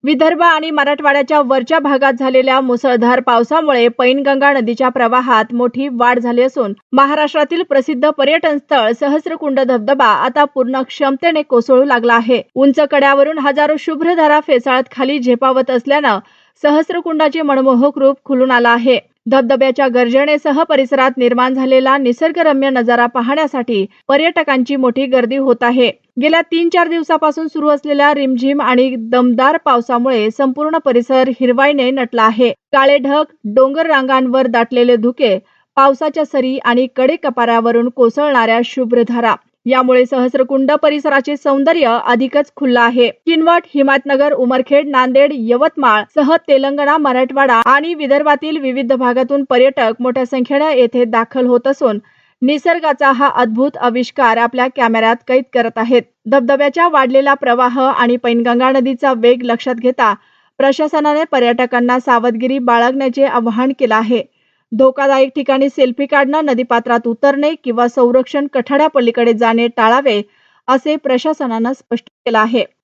विदर्भ आणि मराठवाड्याच्या वरच्या भागात झालेल्या मुसळधार पावसामुळे पैनगंगा नदीच्या प्रवाहात मोठी वाढ झाली असून महाराष्ट्रातील प्रसिद्ध पर्यटन स्थळ सहस्रकुंड धबधबा आता पूर्ण क्षमतेने कोसळू लागला आहे. उंच कड्यावरून हजारो शुभ्र धारा फेसाळत खाली झेपावत असल्यानं सहस्रकुंडाचे मनमोहक रूप खुलून आलं आहे. धबधब्याच्या गर्जनेसह परिसरात निर्माण झालेला निसर्गरम्य नजारा पाहण्यासाठी पर्यटकांची मोठी गर्दी होत आहे. गेल्या 3-4 दिवसापासून सुरू असलेल्या रिमझिम आणि दमदार पावसामुळे संपूर्ण परिसर हिरवाईने नटला आहे. काळे ढग, डोंगर रांगांवर दाटलेले धुके, पावसाच्या सरी आणि कडेकपाऱ्यावरून कोसळणाऱ्या शुभ्र धारा यामुळे सहस्रकुंड परिसराचे सौंदर्य अधिकच खुललं आहे. किनवट, हिमायतनगर, उमरखेड, नांदेड, यवतमाळ सह तेलंगणा, मराठवाडा आणि विदर्भातील विविध भागातून पर्यटक मोठ्या संख्येने येथे दाखल होत असून निसर्गाचा हा अद्भुत आविष्कार आपल्या कॅमेऱ्यात कैद करत आहेत. धबधब्याच्या वाढलेला प्रवाह आणि पैनगंगा नदीचा वेग लक्षात घेता प्रशासनाने पर्यटकांना सावधगिरी बाळगण्याचे आवाहन केलं आहे. धोकादायक ठिकाणी सेल्फी काढणं, नदीपात्रात उतरणे किंवा संरक्षण कठाड्या पलीकडे जाणे टाळावे असे प्रशासनानं स्पष्ट केलं आहे.